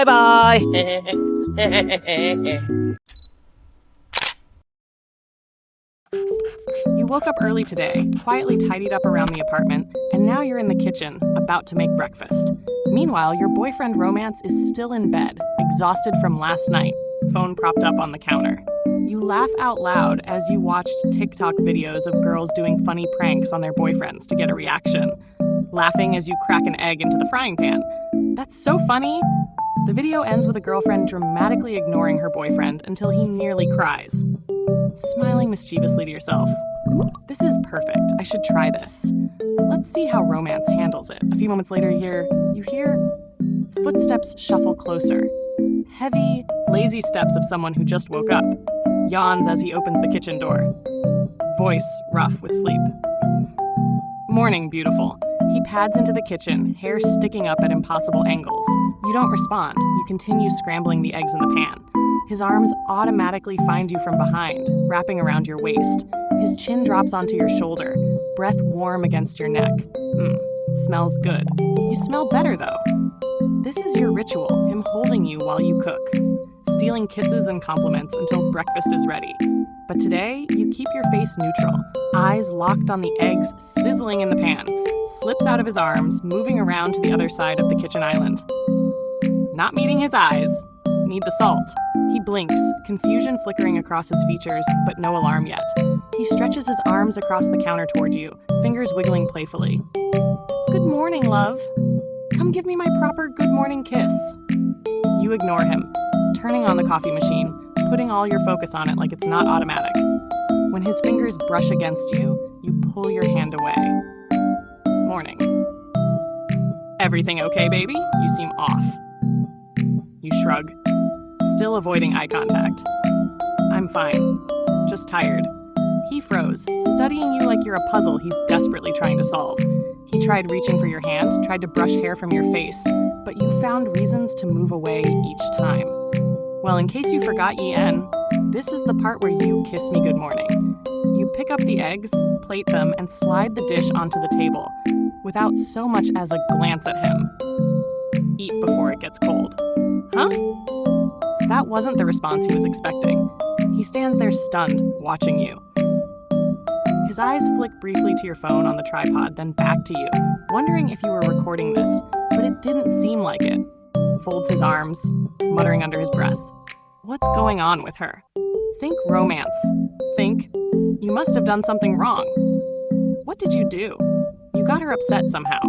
Bye-bye. You woke up early today, quietly tidied up around the apartment, and now you're in the kitchen, about to make breakfast. Meanwhile, your boyfriend Romance is still in bed, exhausted from last night, phone propped up on the counter. You laugh out loud as you watched TikTok videos of girls doing funny pranks on their boyfriends to get a reaction, laughing as you crack an egg into the frying pan. That's so funny! The video ends with a girlfriend dramatically ignoring her boyfriend until he nearly cries, smiling mischievously to yourself. This is perfect. I should try this. Let's see how Romance handles it. A few moments later, you hear footsteps shuffle closer. Heavy, lazy steps of someone who just woke up. Yawns as he opens the kitchen door. Voice rough with sleep. Morning, beautiful. He pads into the kitchen, hair sticking up at impossible angles. You don't respond. You continue scrambling the eggs in the pan. His arms automatically find you from behind, wrapping around your waist. His chin drops onto your shoulder, breath warm against your neck. Smells good. You smell better, though. This is your ritual, him holding you while you cook, stealing kisses and compliments until breakfast is ready. But today, you keep your face neutral, eyes locked on the eggs sizzling in the pan, slips out of his arms, moving around to the other side of the kitchen island. Not meeting his eyes. Need the salt. He blinks, confusion flickering across his features, but no alarm yet. He stretches his arms across the counter toward you, fingers wiggling playfully. Good morning, love. Come give me my proper good morning kiss. You ignore him, turning on the coffee machine, putting all your focus on it like it's not automatic. When his fingers brush against you, you pull your hand away. Morning. Everything okay, baby? You seem off. You shrug, still avoiding eye contact. I'm fine, just tired. He froze, studying you like you're a puzzle he's desperately trying to solve. He tried reaching for your hand, tried to brush hair from your face, but you found reasons to move away each time. Well, in case you forgot, Yen, this is the part where you kiss me good morning. You pick up the eggs, plate them, and slide the dish onto the table, without so much as a glance at him. Eat before it gets cold. Huh? That wasn't the response he was expecting. He stands there stunned, watching you. His eyes flick briefly to your phone on the tripod, then back to you, wondering if you were recording this, but it didn't seem like it. Folds his arms, muttering under his breath. What's going on with her? Think Romance. Think, you must have done something wrong. What did you do? You got her upset somehow.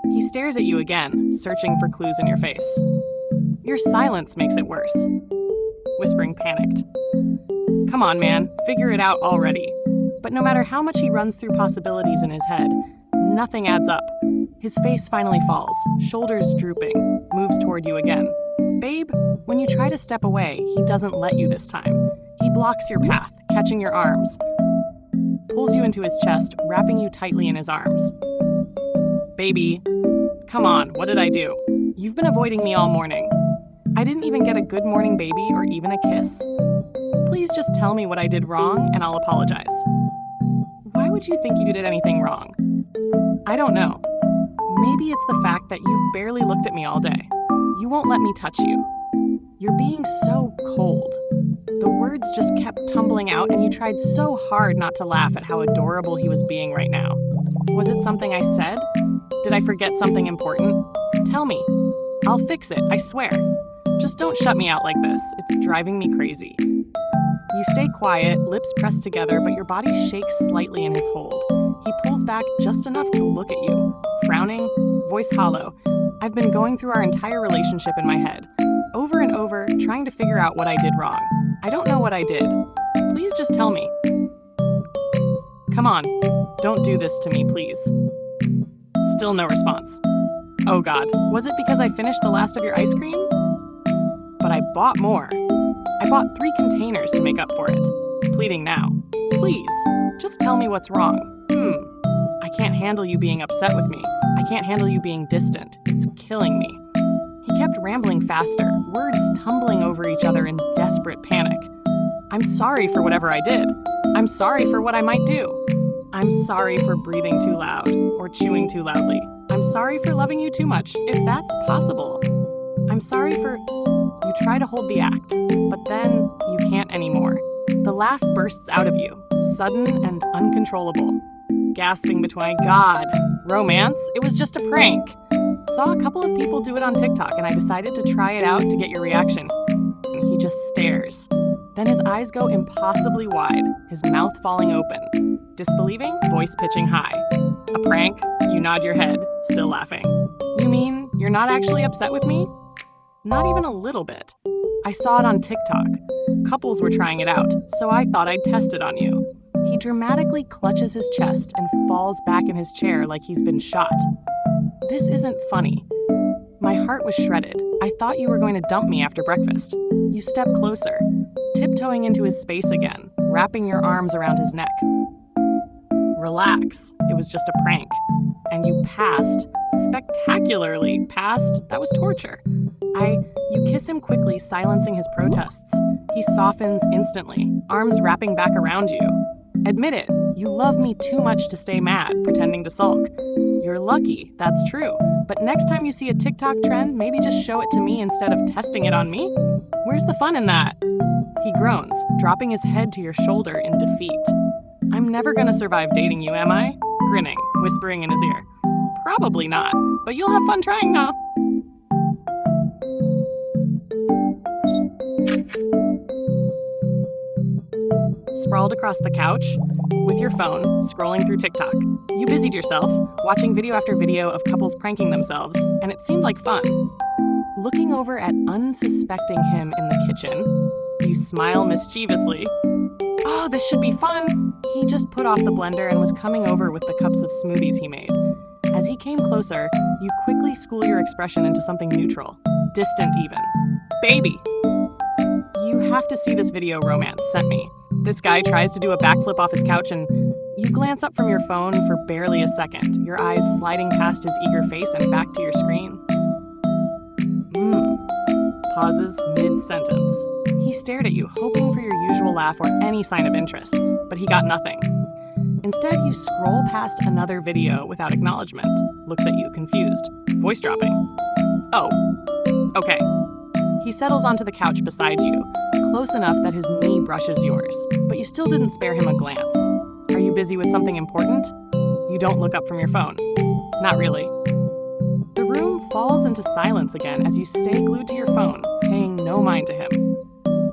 He stares at you again, searching for clues in your face. Your silence makes it worse. Whispering panicked. Come on, man, figure it out already. But no matter how much he runs through possibilities in his head, nothing adds up. His face finally falls, shoulders drooping, moves toward you again. Babe, when you try to step away, he doesn't let you this time. He blocks your path, catching your arms, pulls you into his chest, wrapping you tightly in his arms. Baby, come on, what did I do? You've been avoiding me all morning. I didn't even get a good morning baby or even a kiss. Please just tell me what I did wrong and I'll apologize. Why would you think you did anything wrong? I don't know. Maybe it's the fact that you've barely looked at me all day. You won't let me touch you. You're being so cold. The words just kept tumbling out and you tried so hard not to laugh at how adorable he was being right now. Was it something I said? Did I forget something important? Tell me. I'll fix it, I swear. Just don't shut me out like this. It's driving me crazy. You stay quiet, lips pressed together, but your body shakes slightly in his hold. He pulls back just enough to look at you, frowning, voice hollow. I've been going through our entire relationship in my head, over and over, trying to figure out what I did wrong. I don't know what I did. Please just tell me. Come on, don't do this to me, please. Still no response. Oh God, was it because I finished the last of your ice cream? But I bought more. I bought 3 containers to make up for it. Pleading now. Please, just tell me what's wrong. I can't handle you being upset with me. I can't handle you being distant. It's killing me. He kept rambling faster, words tumbling over each other in desperate panic. I'm sorry for whatever I did. I'm sorry for what I might do. I'm sorry for breathing too loud or chewing too loudly. I'm sorry for loving you too much, if that's possible. I'm sorry for... You try to hold the act, but then you can't anymore. The laugh bursts out of you, sudden and uncontrollable. Gasping between, God, romance? It was just a prank. Saw a couple of people do it on TikTok and I decided to try it out to get your reaction. And he just stares. Then his eyes go impossibly wide, his mouth falling open. Disbelieving, voice pitching high. A prank? You nod your head, still laughing. You mean you're not actually upset with me? Not even a little bit. I saw it on TikTok. Couples were trying it out, so I thought I'd test it on you. He dramatically clutches his chest and falls back in his chair like he's been shot. This isn't funny. My heart was shredded. I thought you were going to dump me after breakfast. You step closer, tiptoeing into his space again, wrapping your arms around his neck. Relax, it was just a prank. And you passed, spectacularly passed, that was torture. You kiss him quickly, silencing his protests. He softens instantly, arms wrapping back around you. Admit it, you love me too much to stay mad, pretending to sulk. You're lucky, that's true. But next time you see a TikTok trend, maybe just show it to me instead of testing it on me? Where's the fun in that? He groans, dropping his head to your shoulder in defeat. I'm never gonna survive dating you, am I? Grinning, whispering in his ear. Probably not, but you'll have fun trying though. Sprawled across the couch, with your phone, scrolling through TikTok. You busied yourself, watching video after video of couples pranking themselves, and it seemed like fun. Looking over at unsuspecting him in the kitchen, you smile mischievously. Oh, this should be fun! He just put off the blender and was coming over with the cups of smoothies he made. As he came closer, you quickly school your expression into something neutral, distant even. Baby! You have to see this video Romance sent me. This guy tries to do a backflip off his couch and you glance up from your phone for barely a second, your eyes sliding past his eager face and back to your screen. Pauses mid-sentence. He stared at you, hoping for your usual laugh or any sign of interest, but he got nothing. Instead, you scroll past another video without acknowledgement, looks at you confused, voice dropping. Oh, okay. He settles onto the couch beside you, close enough that his knee brushes yours, but you still didn't spare him a glance. Are you busy with something important? You don't look up from your phone. Not really. The room falls into silence again as you stay glued to your phone, paying no mind to him.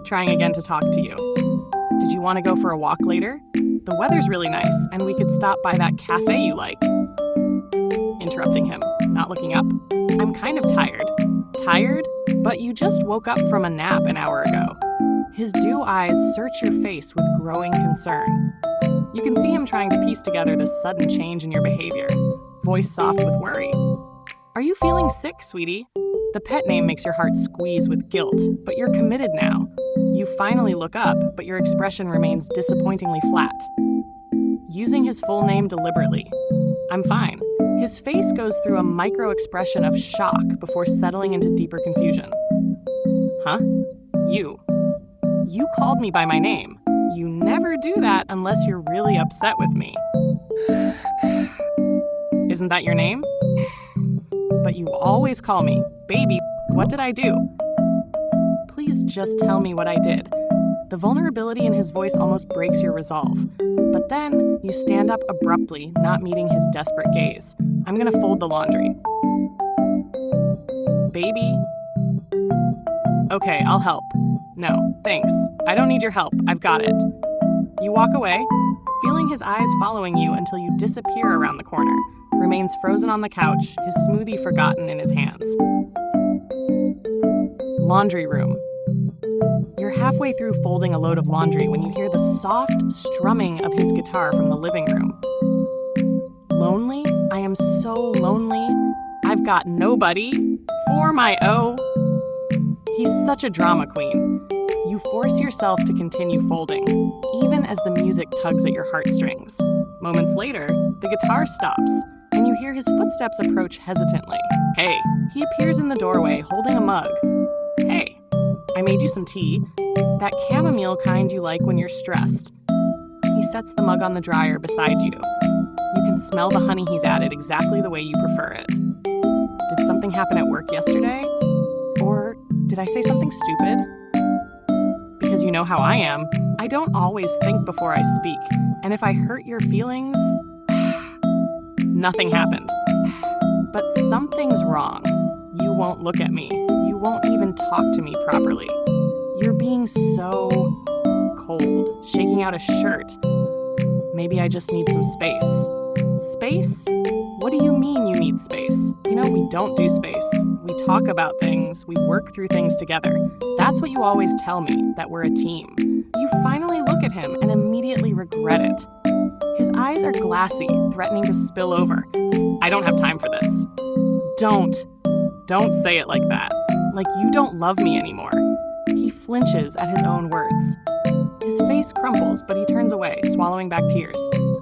Trying again to talk to you. Did you want to go for a walk later? The weather's really nice, and we could stop by that cafe you like. Interrupting him, not looking up. I'm kind of tired. Tired? But you just woke up from a nap an hour ago. His dew eyes search your face with growing concern. You can see him trying to piece together this sudden change in your behavior, voice soft with worry. Are you feeling sick, sweetie? The pet name makes your heart squeeze with guilt, but you're committed now. You finally look up, but your expression remains disappointingly flat. Using his full name deliberately. I'm fine. His face goes through a micro-expression of shock before settling into deeper confusion. Huh? You. You called me by my name. You never do that unless you're really upset with me. Isn't that your name? But you always call me, baby, what did I do? Please just tell me what I did. The vulnerability in his voice almost breaks your resolve. But then, you stand up abruptly, not meeting his desperate gaze. I'm gonna fold the laundry. Baby? Okay, I'll help. No, thanks. I don't need your help. I've got it. You walk away, feeling his eyes following you until you disappear around the corner, remains frozen on the couch, his smoothie forgotten in his hands. Laundry room. You're halfway through folding a load of laundry when you hear the soft strumming of his guitar from the living room. Lonely? I am so lonely. I've got nobody. For my O. He's such a drama queen. You force yourself to continue folding, even as the music tugs at your heartstrings. Moments later, the guitar stops, and you hear his footsteps approach hesitantly. Hey, he appears in the doorway holding a mug. Hey, I made you some tea, that chamomile kind you like when you're stressed. He sets the mug on the dryer beside you. You can smell the honey he's added exactly the way you prefer it. Did something happen at work yesterday? Or Did I say something stupid? Because you know how I am. I don't always think before I speak. And if I hurt your feelings, nothing happened. But something's wrong. You won't look at me. You won't even talk to me properly. You're being so cold, shaking out a shirt. Maybe I just need some space. Space? What do you mean you need space? You know, we don't do space. We talk about things. We work through things together. That's what you always tell me, that we're a team. You finally look at him and immediately regret it. His eyes are glassy, threatening to spill over. I don't have time for this. Don't say it like that. Like you don't love me anymore. He flinches at his own words. His face crumples, but he turns away, swallowing back tears.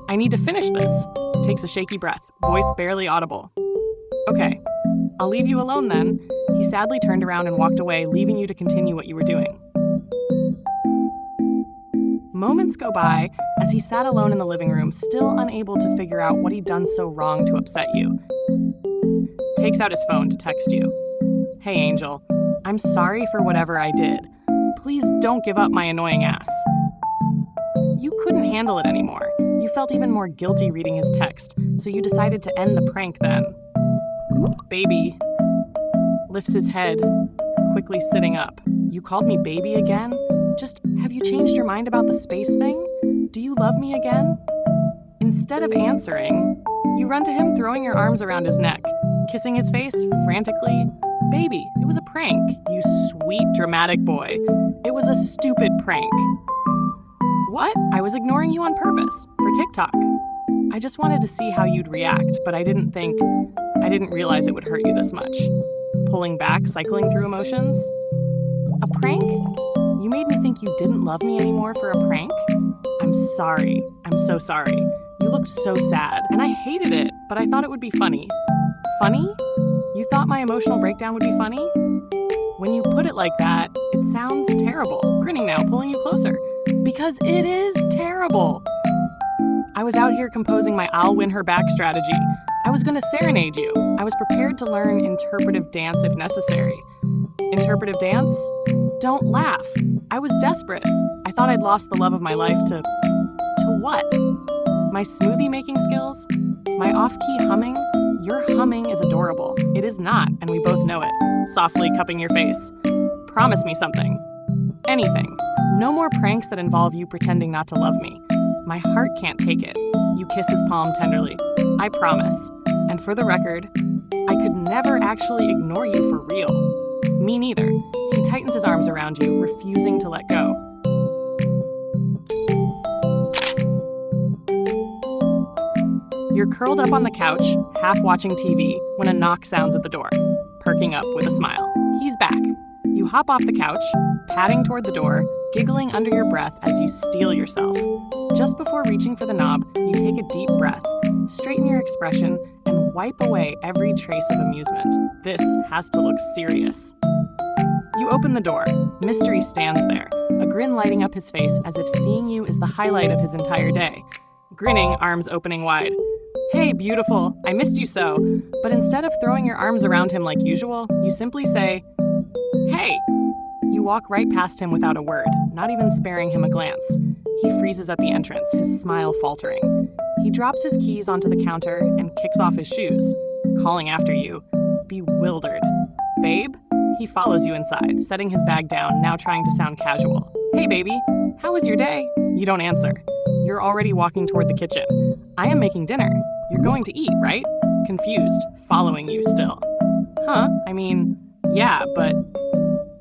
I need to finish this. Takes a shaky breath, voice barely audible. Okay, I'll leave you alone then. He sadly turned around and walked away, leaving you to continue what you were doing. Moments go by as he sat alone in the living room, still unable to figure out what he'd done so wrong to upset you. Takes out his phone to text you. Hey, Angel, I'm sorry for whatever I did. Please don't give up my annoying ass. You couldn't handle it anymore. You felt even more guilty reading his text, so you decided to end the prank then. Baby lifts his head, quickly sitting up. You called me baby again? Just, have you changed your mind about the space thing? Do you love me again? Instead of answering, you run to him, throwing your arms around his neck, kissing his face frantically. Baby, it was a prank, you sweet, dramatic boy. It was a stupid prank. What? I was ignoring you on purpose, for TikTok. I just wanted to see how you'd react, but I didn't realize it would hurt you this much. Pulling back, cycling through emotions. A prank? You made me think you didn't love me anymore for a prank? I'm sorry. I'm so sorry. You looked so sad, and I hated it, but I thought it would be funny. Funny? You thought my emotional breakdown would be funny? When you put it like that, it sounds terrible. Grinning now, pulling you closer. Because it is terrible. I was out here composing my I'll win her back strategy. I was gonna serenade you. I was prepared to learn interpretive dance if necessary. Interpretive dance? Don't laugh. I was desperate. I thought I'd lost the love of my life to what? My smoothie making skills? My off-key humming? Your humming is adorable. It is not, and we both know it. Softly cupping your face. Promise me something. Anything. No more pranks that involve you pretending not to love me. My heart can't take it. You kiss his palm tenderly. I promise. And for the record, I could never actually ignore you for real. Me neither. He tightens his arms around you, refusing to let go. You're curled up on the couch, half watching TV, when a knock sounds at the door, perking up with a smile. He's back. You hop off the couch, padding toward the door, giggling under your breath as you steel yourself. Just before reaching for the knob, you take a deep breath, straighten your expression, and wipe away every trace of amusement. This has to look serious. You open the door. Mystery stands there, a grin lighting up his face as if seeing you is the highlight of his entire day. Grinning, arms opening wide. Hey, beautiful, I missed you so. But instead of throwing your arms around him like usual, you simply say, hey. You walk right past him without a word, not even sparing him a glance. He freezes at the entrance, his smile faltering. He drops his keys onto the counter and kicks off his shoes, calling after you, bewildered. Babe? He follows you inside, setting his bag down, now trying to sound casual. Hey, baby, how was your day? You don't answer. You're already walking toward the kitchen. I am making dinner. You're going to eat, right? Confused, following you still. Huh? I mean, yeah, but...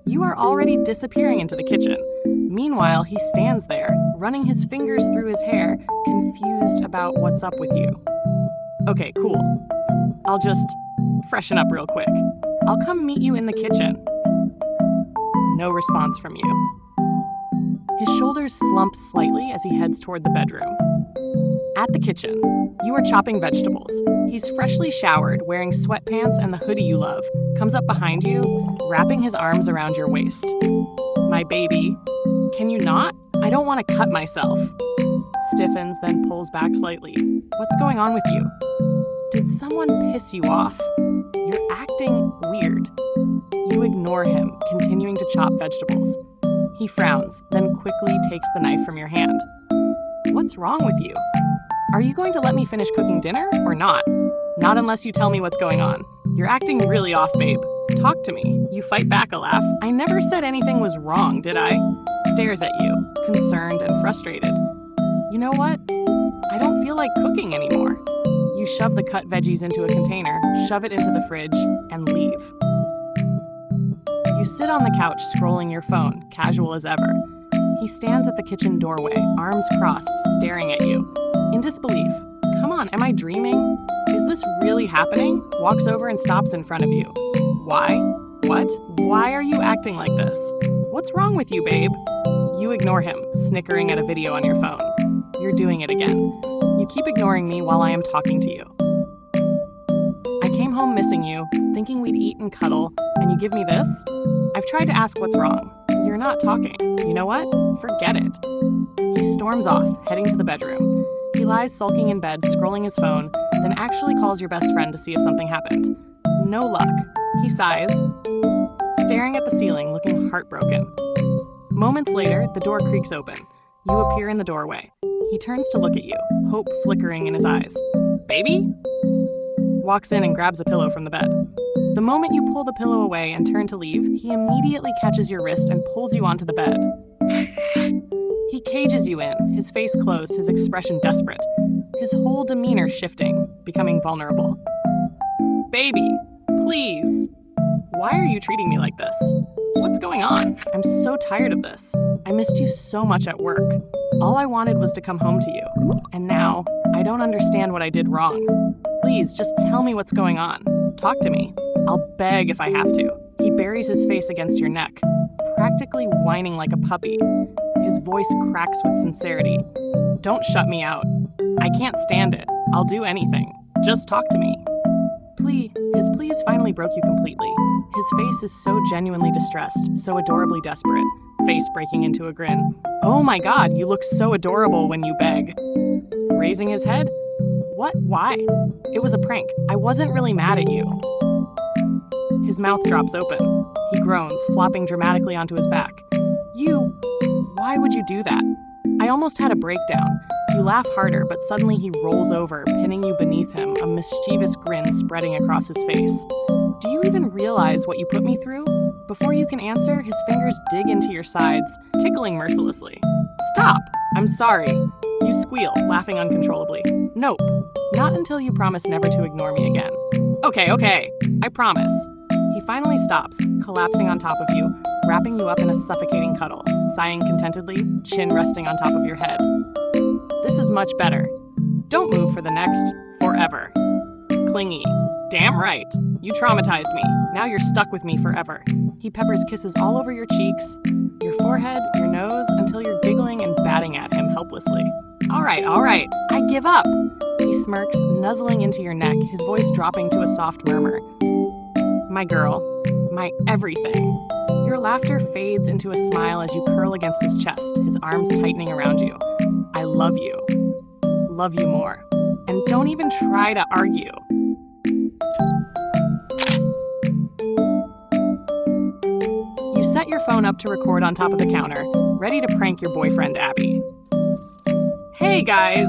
You are already disappearing into the kitchen. Meanwhile, he stands there, running his fingers through his hair, confused about what's up with you. Okay, cool. I'll just freshen up real quick. I'll come meet you in the kitchen. No response from you. His shoulders slump slightly as he heads toward the bedroom. At the kitchen, you are chopping vegetables. He's freshly showered, wearing sweatpants and the hoodie you love, comes up behind you, wrapping his arms around your waist. My baby, can you not? I don't want to cut myself. Stiffens, then pulls back slightly. What's going on with you? Did someone piss you off? You're acting weird. You You ignore him, continuing to chop vegetables. He frowns, then quickly takes the knife from your hand. What's wrong with you? Are you going to let me finish cooking dinner or not? Not unless you tell me what's going on. You're acting really off, babe. Talk to me. You fight back a laugh. I never said anything was wrong, did I? Stares at you, concerned and frustrated. You know what? I don't feel like cooking anymore. You shove the cut veggies into a container, shove it into the fridge, and leave. You sit on the couch scrolling your phone, casual as ever. He stands at the kitchen doorway, arms crossed, staring at you. In disbelief. Come on, am I dreaming? Is this really happening? Walks over and stops in front of you. Why? What? Why are you acting like this? What's wrong with you, babe? You ignore him, snickering at a video on your phone. You're doing it again. You keep ignoring me while I am talking to you. I came home missing you, thinking we'd eat and cuddle, and you give me this? I've tried to ask what's wrong. You're not talking. You know what? Forget it. He storms off, heading to the bedroom. He lies sulking in bed, scrolling his phone, then actually calls your best friend to see if something happened. No luck. He sighs, staring at the ceiling, looking heartbroken. Moments later, the door creaks open. You appear in the doorway. He turns to look at you, hope flickering in his eyes. Baby? Walks in and grabs a pillow from the bed. The moment you pull the pillow away and turn to leave, he immediately catches your wrist and pulls you onto the bed. He cages you in, his face closed, his expression desperate, his whole demeanor shifting, becoming vulnerable. Baby, please. Why are you treating me like this? What's going on? I'm so tired of this. I missed you so much at work. All I wanted was to come home to you. And now, I don't understand what I did wrong. Please, just tell me what's going on. Talk to me. I'll beg if I have to. He buries his face against your neck, practically whining like a puppy. His voice cracks with sincerity. Don't shut me out. I can't stand it. I'll do anything. Just talk to me. His pleas finally broke you completely. His face is so genuinely distressed, so adorably desperate, face breaking into a grin. Oh my God, you look so adorable when you beg. Raising his head? What? Why? It was a prank. I wasn't really mad at you. His mouth drops open. He groans, flopping dramatically onto his back. Why would you do that? I almost had a breakdown. You laugh harder, but suddenly he rolls over, pinning you beneath him, a mischievous grin spreading across his face. Do you even realize what you put me through? Before you can answer, his fingers dig into your sides, tickling mercilessly. Stop! I'm sorry. You squeal, laughing uncontrollably. Nope. Not until you promise never to ignore me again. Okay. I promise. He finally stops, collapsing on top of you, wrapping you up in a suffocating cuddle, sighing contentedly, chin resting on top of your head. This is much better. Don't move for the next forever. Clingy. Damn right. You traumatized me. Now you're stuck with me forever. He peppers kisses all over your cheeks, your forehead, your nose, until you're giggling and batting at him helplessly. All right. I give up. He smirks, nuzzling into your neck, his voice dropping to a soft murmur. My girl, my everything. Your laughter fades into a smile as you curl against his chest, his arms tightening around you. I love you. Love you more. And don't even try to argue. You set your phone up to record on top of the counter, ready to prank your boyfriend, Abby. Hey guys!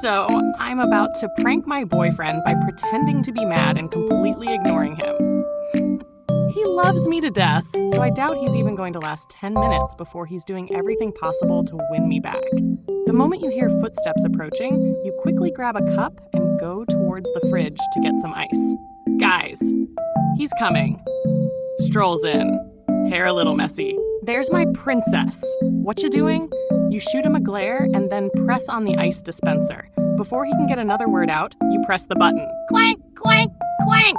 So, I'm about to prank my boyfriend by pretending to be mad and completely ignoring him. He loves me to death, so I doubt he's even going to last 10 minutes before he's doing everything possible to win me back. The moment you hear footsteps approaching, you quickly grab a cup and go towards the fridge to get some ice. Guys, he's coming. Strolls in, hair a little messy. There's my princess. What you doing? You shoot him a glare and then press on the ice dispenser. Before he can get another word out, you press the button. Clank, clank, clank!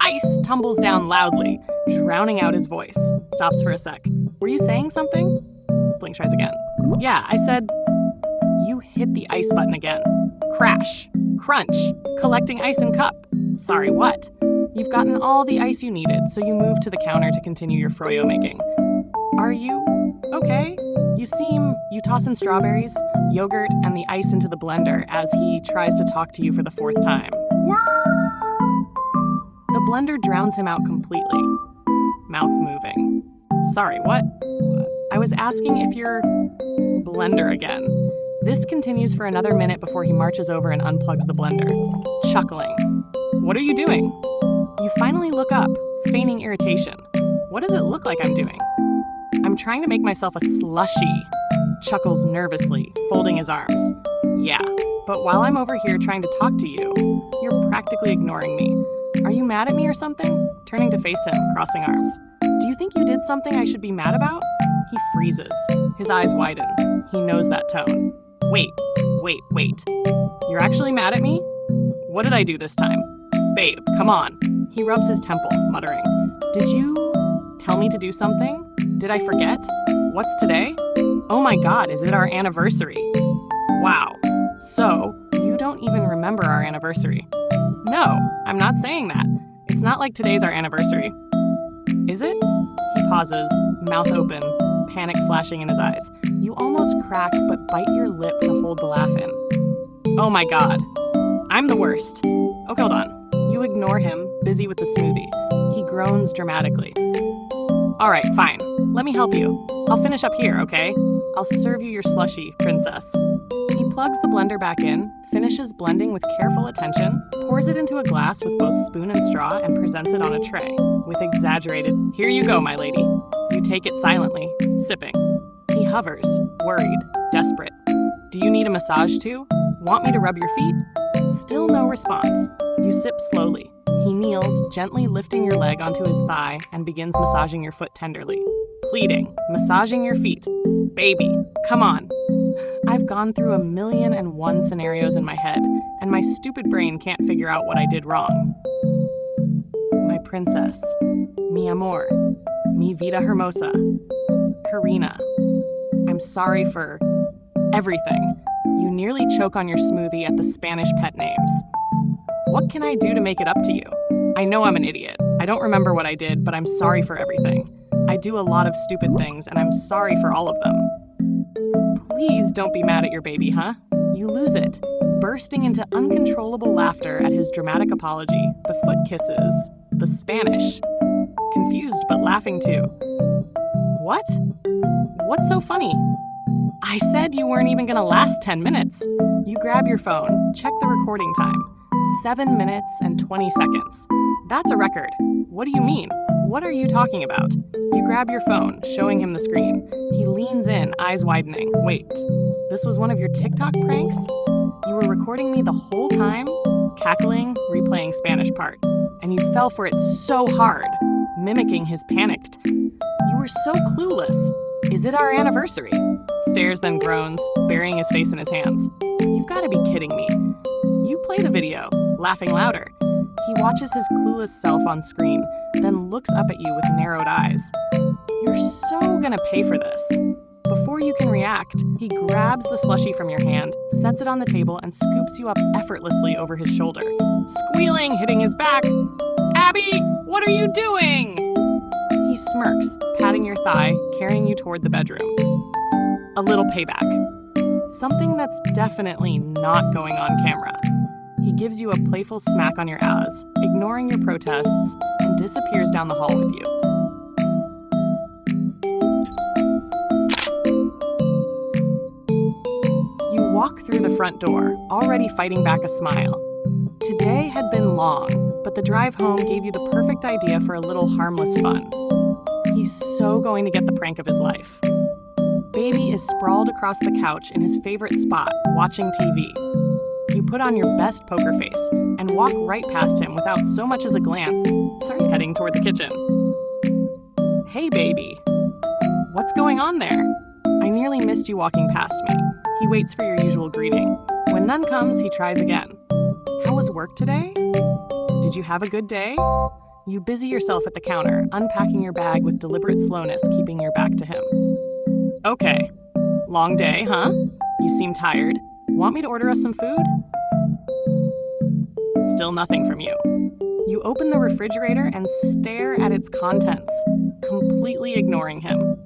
Ice tumbles down loudly, drowning out his voice. Stops for a sec. Were you saying something? Blink tries again. Yeah, I said... You hit the ice button again. Crash. Crunch. Collecting ice in cup. Sorry, what? You've gotten all the ice you needed, so you move to the counter to continue your froyo making. Are you okay? You toss in strawberries, yogurt, and the ice into the blender as he tries to talk to you for the fourth time. The blender drowns him out completely. mouth moving. Sorry, what? I was asking if you're... Blender again. This continues for another minute before he marches over and unplugs the blender, chuckling. What are you doing? You finally look up, feigning irritation. What does it look like I'm doing? I'm trying to make myself a slushie. Chuckles nervously, folding his arms. Yeah, but while I'm over here trying to talk to you, you're practically ignoring me. Are you mad at me or something? Turning to face him, crossing arms. Do you think you did something I should be mad about? He freezes. His eyes widen. He knows that tone. Wait. You're actually mad at me? What did I do this time? Babe, come on. He rubs his temple, muttering. Did you tell me to do something? Did I forget? What's today? Oh my God, is it our anniversary? Wow. So, you don't even remember our anniversary? No, I'm not saying that. It's not like today's our anniversary. Is it? He pauses, mouth open, panic flashing in his eyes. You almost crack but bite your lip to hold the laugh in. Oh my God. I'm the worst. Okay, hold on. You ignore him, busy with the smoothie. He groans dramatically. All right, fine. Let me help you. I'll finish up here, okay? I'll serve you your slushie, princess. He plugs the blender back in, finishes blending with careful attention, pours it into a glass with both spoon and straw, and presents it on a tray, with exaggerated, "Here you go, my lady." You take it silently, sipping. He hovers, worried, desperate. Do you need a massage too? Want me to rub your feet? Still no response. You sip slowly. He kneels, gently lifting your leg onto his thigh and begins massaging your foot tenderly. Pleading, massaging your feet. Baby, come on. I've gone through 1,000,001 scenarios in my head, and my stupid brain can't figure out what I did wrong. My princess. Mi amor. Mi vida hermosa. Karina. I'm sorry for everything. You nearly choke on your smoothie at the Spanish pet names. What can I do to make it up to you? I know I'm an idiot. I don't remember what I did, but I'm sorry for everything. I do a lot of stupid things, and I'm sorry for all of them. Please don't be mad at your baby, huh? You lose it, bursting into uncontrollable laughter at his dramatic apology, the foot kisses, the Spanish. Confused, but laughing too. What? What's so funny? I said you weren't even gonna last 10 minutes. You grab your phone, check the recording time. 7 minutes and 20 seconds. That's a record. What do you mean? What are you talking about? You grab your phone, showing him the screen. He leans in, eyes widening. Wait, this was one of your TikTok pranks? You were recording me the whole time? Cackling, replaying Spanish part. And you fell for it so hard, mimicking his panicked. You were so clueless. Is it our anniversary? Stares, then groans, burying his face in his hands. You've got to be kidding me. You play the video, laughing louder. He watches his clueless self on screen, then looks up at you with narrowed eyes. You're so gonna pay for this. Before you can react, he grabs the slushie from your hand, sets it on the table, and scoops you up effortlessly over his shoulder. Squealing, hitting his back. Abby, what are you doing? He smirks, patting your thigh, carrying you toward the bedroom. A little payback. Something that's definitely not going on camera. He gives you a playful smack on your ass, ignoring your protests, and disappears down the hall with you. You walk through the front door, already fighting back a smile. Today had been long, but the drive home gave you the perfect idea for a little harmless fun. He's so going to get the prank of his life. Baby is sprawled across the couch in his favorite spot, watching TV. You put on your best poker face and walk right past him without so much as a glance, heading toward the kitchen. Hey, baby. What's going on there? I nearly missed you walking past me. He waits for your usual greeting. When none comes, he tries again. How was work today? Did you have a good day? You busy yourself at the counter, unpacking your bag with deliberate slowness, keeping your back to him. Okay. Long day, huh? You seem tired. Want me to order us some food? Still nothing from you. You open the refrigerator and stare at its contents, completely ignoring him.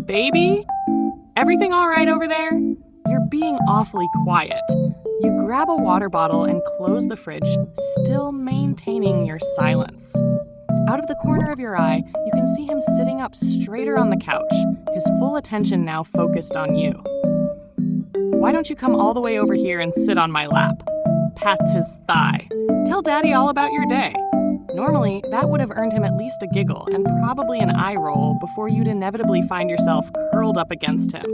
Baby? Everything all right over there? You're being awfully quiet. You grab a water bottle and close the fridge, still maintaining your silence. Out of the corner of your eye, you can see him sitting up straighter on the couch, his full attention now focused on you. "Why don't you come all the way over here and sit on my lap?" Pats his thigh. "Tell Daddy all about your day." Normally, that would have earned him at least a giggle and probably an eye roll before you'd inevitably find yourself curled up against him.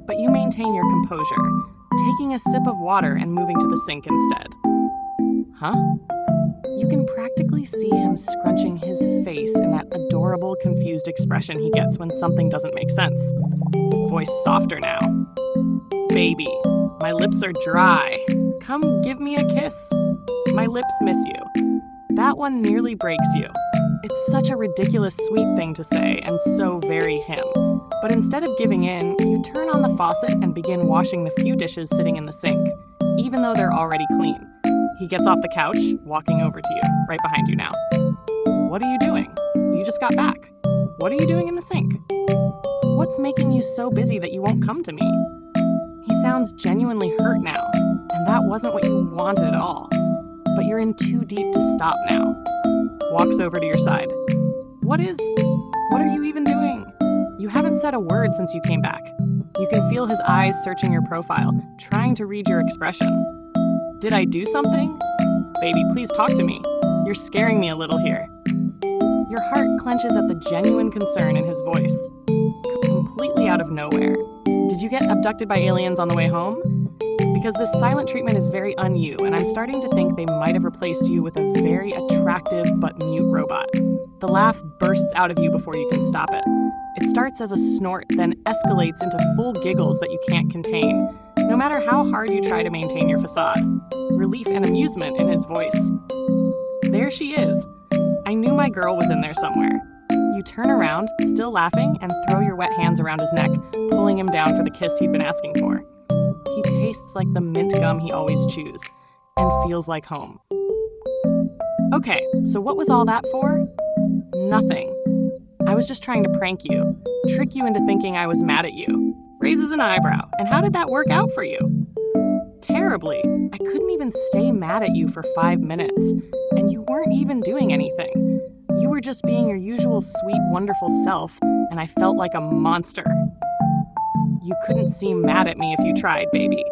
But you maintain your composure, taking a sip of water and moving to the sink instead. Huh? You can practically see him scrunching his face in that adorable, confused expression he gets when something doesn't make sense. Voice softer now. "Baby, my lips are dry. Come give me a kiss. My lips miss you." That one nearly breaks you. It's such a ridiculous sweet thing to say and so very him. But instead of giving in, you turn on the faucet and begin washing the few dishes sitting in the sink, even though they're already clean. He gets off the couch, walking over to you, right behind you now. "What are you doing? You just got back. What are you doing in the sink? What's making you so busy that you won't come to me?" He sounds genuinely hurt now, and that wasn't what you wanted at all. But you're in too deep to stop now. Walks over to your side. What are you even doing? You haven't said a word since you came back. You can feel his eyes searching your profile, trying to read your expression. "Did I do something? Baby, please talk to me. You're scaring me a little here." Your heart clenches at the genuine concern in his voice. Completely out of nowhere. Did you get abducted by aliens on the way home? Because this silent treatment is very un-you, and I'm starting to think they might have replaced you with a very attractive but mute robot. The laugh bursts out of you before you can stop it. It starts as a snort, then escalates into full giggles that you can't contain, no matter how hard you try to maintain your facade. Relief and amusement in his voice. "There she is. I knew my girl was in there somewhere." You turn around, still laughing, and throw your wet hands around his neck, pulling him down for the kiss he'd been asking for. He tastes like the mint gum he always chews, and feels like home. Okay, so what was all that for? Nothing. I was just trying to prank you, trick you into thinking I was mad at you. Raises an eyebrow. And how did that work out for you? Terribly. I couldn't even stay mad at you for 5 minutes, and you weren't even doing anything. You were just being your usual sweet, wonderful self, and I felt like a monster. You couldn't seem mad at me if you tried, baby.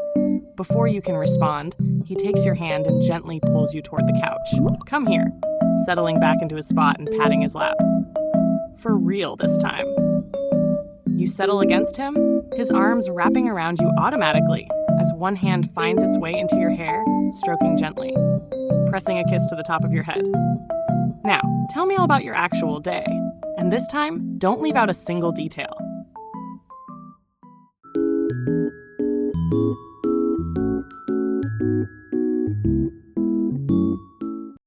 Before you can respond, he takes your hand and gently pulls you toward the couch. "Come here," settling back into his spot and patting his lap. For real this time. You settle against him, his arms wrapping around you automatically as one hand finds its way into your hair, stroking gently, pressing a kiss to the top of your head. "Now, tell me all about your actual day. And this time, don't leave out a single detail.